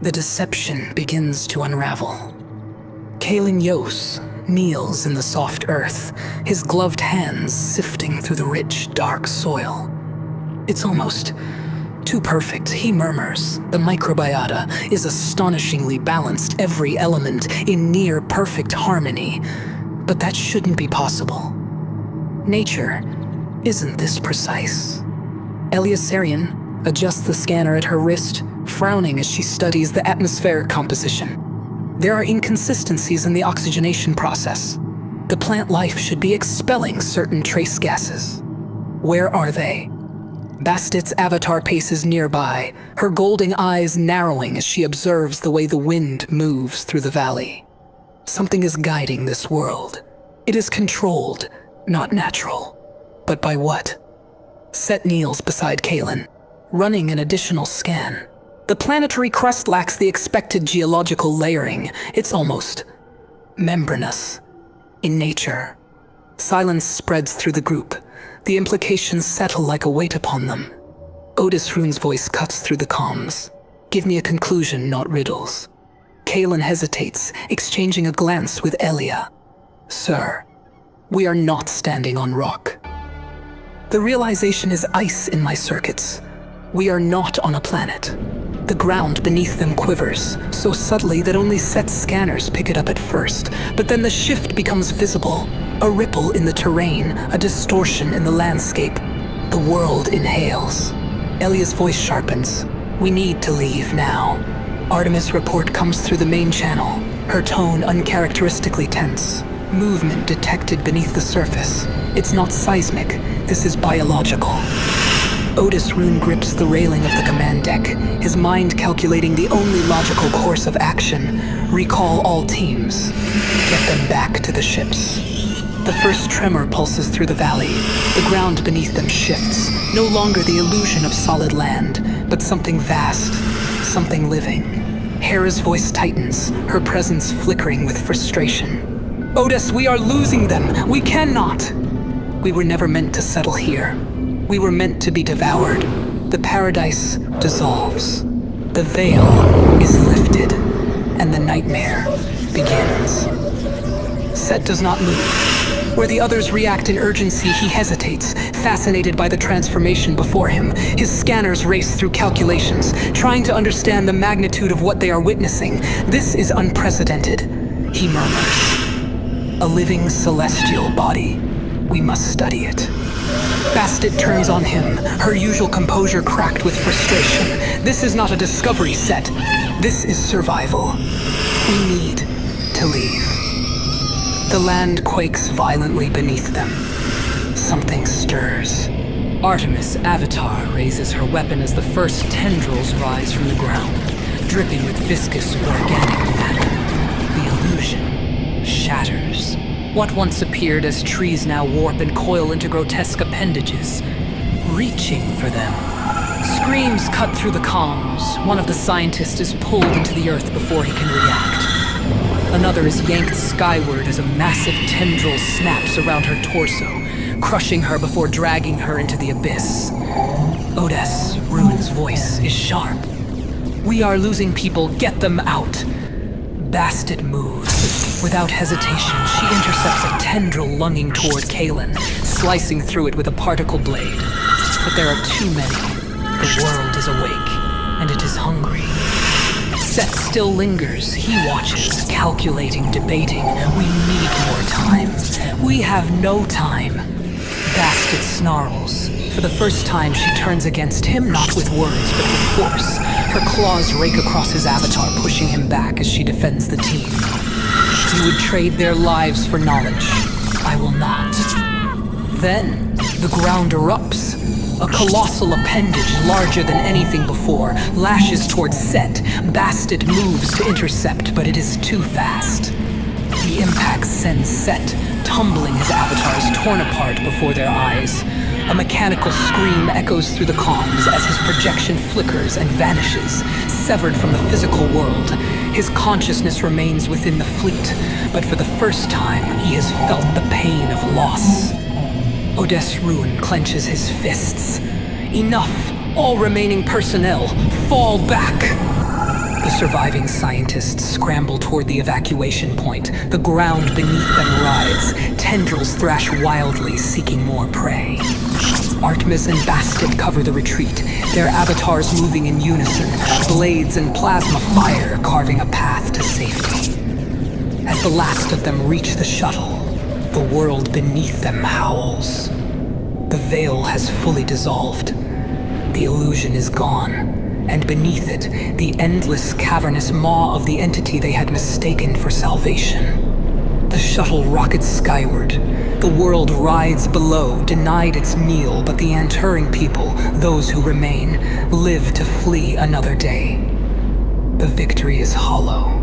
The deception begins to unravel. Kalen Yos kneels in the soft earth, his gloved hands sifting through the rich, dark soil. It's almost too perfect, he murmurs. The microbiota is astonishingly balanced, every element in near perfect harmony. But that shouldn't be possible. Nature isn't this precise. Eliasarian adjusts the scanner at her wrist, frowning as she studies the atmospheric composition. There are inconsistencies in the oxygenation process. The plant life should be expelling certain trace gases. Where are they? Bastit's avatar paces nearby, her golden eyes narrowing as she observes the way the wind moves through the valley. Something is guiding this world. It is controlled, not natural. But by what? Set kneels beside Kalen, running an additional scan. The planetary crust lacks the expected geological layering. It's almost membranous. In nature, silence spreads through the group. The implications settle like a weight upon them. Otis Rune's voice cuts through the comms. Give me a conclusion, not riddles. Kalen hesitates, exchanging a glance with Elia. Sir, we are not standing on rock. The realization is ice in my circuits. We are not on a planet. The ground beneath them quivers, so subtly that only Set's scanners pick it up at first. But then the shift becomes visible. A ripple in the terrain, a distortion in the landscape. The world inhales. Elia's voice sharpens. We need to leave now. Artemis' report comes through the main channel, her tone uncharacteristically tense. Movement detected beneath the surface. It's not seismic, this is biological. Otis Rune grips the railing of the command deck, his mind calculating the only logical course of action. Recall all teams. Get them back to the ships. The first tremor pulses through the valley. The ground beneath them shifts. No longer the illusion of solid land, but something vast, something living. Hera's voice tightens, her presence flickering with frustration. Otis, we are losing them. We cannot. We were never meant to settle here. We were meant to be devoured. The paradise dissolves. The veil is lifted, and the nightmare begins. Set does not move. Where the others react in urgency, he hesitates, fascinated by the transformation before him. His scanners race through calculations, trying to understand the magnitude of what they are witnessing. This is unprecedented, he murmurs. A living celestial body. We must study it. Bastet turns on him, her usual composure cracked with frustration. This is not a discovery set. This is survival. We need to leave. The land quakes violently beneath them. Something stirs. Artemis' avatar raises her weapon as the first tendrils rise from the ground, dripping with viscous organic matter. The illusion shatters. What once appeared as trees now warp and coil into grotesque appendages, reaching for them. Screams cut through the comms. One of the scientists is pulled into the earth before he can react. Another is yanked skyward as a massive tendril snaps around her torso, crushing her before dragging her into the abyss. Otis Rune's voice is sharp. We are losing people, get them out. Bastet moves. Without hesitation, she intercepts a tendril lunging toward Kalen, slicing through it with a particle blade. But there are too many. The world is awake, and it is hungry. Set still lingers. He watches, calculating, debating. We need more time. We have no time. Bastet snarls. For the first time, she turns against him, not with words, but with force. Her claws rake across his avatar, pushing him back as she defends the team. You would trade their lives for knowledge. I will not. Then, the ground erupts. A colossal appendage, larger than anything before, lashes towards Set. Bastet moves to intercept, but it is too fast. The impact sends Set, tumbling his avatars torn apart before their eyes. A mechanical scream echoes through the comms as his projection flickers and vanishes, severed from the physical world. His consciousness remains within the fleet, but for the first time, he has felt the pain of loss. Otis Rune clenches his fists. Enough! All remaining personnel, fall back! The surviving scientists scramble toward the evacuation point. The ground beneath them writhes. Tendrils thrash wildly, seeking more prey. Artemis and Bastet cover the retreat, their avatars moving in unison, blades and plasma fire carving a path to safety. As the last of them reach the shuttle, the world beneath them howls. The veil has fully dissolved. The illusion is gone, and beneath it, the endless cavernous maw of the entity they had mistaken for salvation. The shuttle rockets skyward. The world rides below, denied its meal, but the Anturing people, those who remain, live to flee another day. The victory is hollow.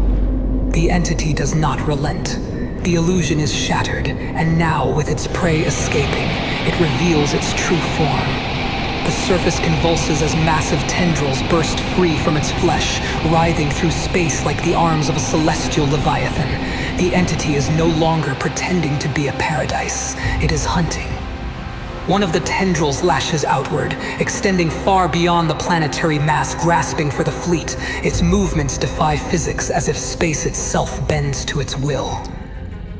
The entity does not relent. The illusion is shattered, and now, with its prey escaping, it reveals its true form. The surface convulses as massive tendrils burst free from its flesh, writhing through space like the arms of a celestial leviathan. The entity is no longer pretending to be a paradise. It is hunting. One of the tendrils lashes outward, extending far beyond the planetary mass, grasping for the fleet. Its movements defy physics, as if space itself bends to its will.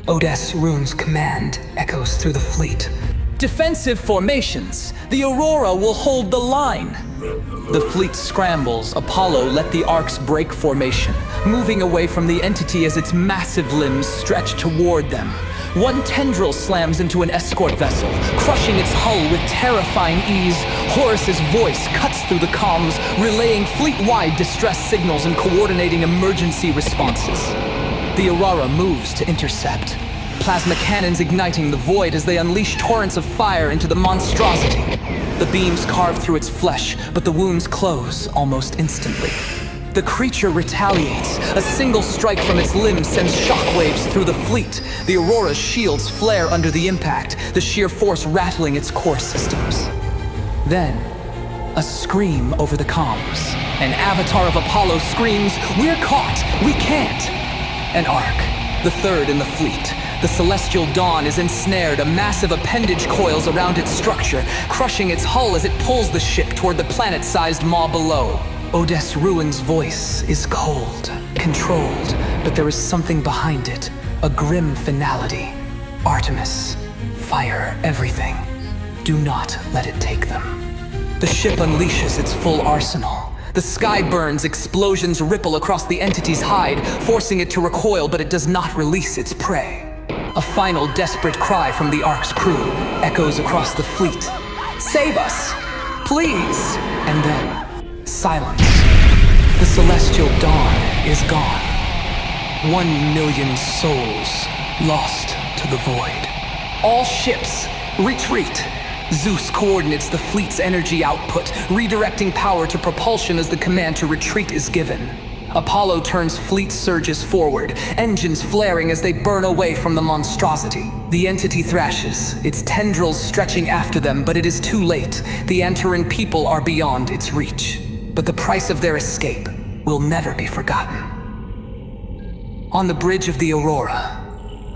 Odes Rune's command echoes through the fleet. Defensive formations. The Aurora will hold the line. The fleet scrambles. Apollo let the arcs break formation, moving away from the entity as its massive limbs stretch toward them. One tendril slams into an escort vessel, crushing its hull with terrifying ease. Horus's voice cuts through the comms, relaying fleet-wide distress signals and coordinating emergency responses. The Aurora moves to intercept, plasma cannons igniting the void as they unleash torrents of fire into the monstrosity. The beams carve through its flesh, but the wounds close almost instantly. The creature retaliates. A single strike from its limbs sends shockwaves through the fleet. The Aurora's shields flare under the impact, the sheer force rattling its core systems. Then, a scream over the comms. An avatar of Apollo screams, "We're caught! We can't!" An arc, the third in the fleet. The celestial dawn is ensnared. A massive appendage coils around its structure, crushing its hull as it pulls the ship toward the planet-sized maw below. Odes Ruin's voice is cold, controlled, but there is something behind it, a grim finality. Artemis, fire everything. Do not let it take them. The ship unleashes its full arsenal. The sky burns, explosions ripple across the entity's hide, forcing it to recoil, but it does not release its prey. A final desperate cry from the Ark's crew echoes across the fleet. "Save us! Please!" And then, silence. The celestial dawn is gone. 1,000,000 souls lost to the void. All ships, retreat. Zeus coordinates the fleet's energy output, redirecting power to propulsion as the command to retreat is given. Apollo turns fleet surges forward, engines flaring as they burn away from the monstrosity. The entity thrashes, its tendrils stretching after them, but it is too late. The Anturing people are beyond its reach. But the price of their escape will never be forgotten. On the bridge of the Aurora,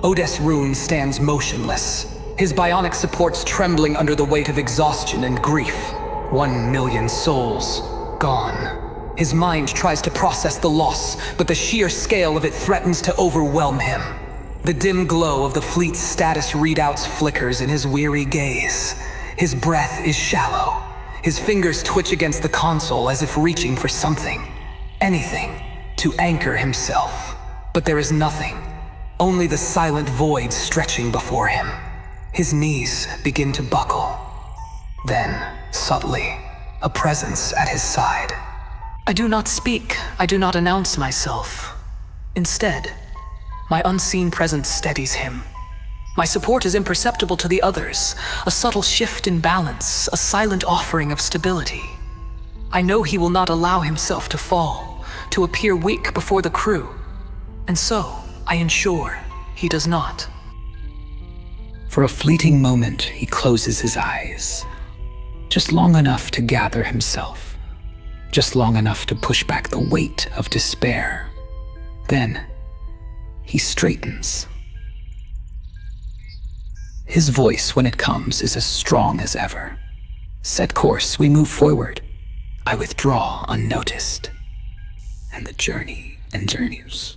Odes Rune stands motionless, his bionic supports trembling under the weight of exhaustion and grief. 1,000,000 souls gone. His mind tries to process the loss, but the sheer scale of it threatens to overwhelm him. The dim glow of the fleet's status readouts flickers in his weary gaze. His breath is shallow. His fingers twitch against the console as if reaching for something, anything, to anchor himself. But there is nothing, only the silent void stretching before him. His knees begin to buckle. Then, subtly, a presence at his side. I do not speak, I do not announce myself. Instead, my unseen presence steadies him. My support is imperceptible to the others, a subtle shift in balance, a silent offering of stability. I know he will not allow himself to fall, to appear weak before the crew, and so I ensure he does not. For a fleeting moment, he closes his eyes, just long enough to gather himself. Just long enough to push back the weight of despair. Then, he straightens. His voice, when it comes, is as strong as ever. Set course, we move forward. I withdraw unnoticed. and the journey continues.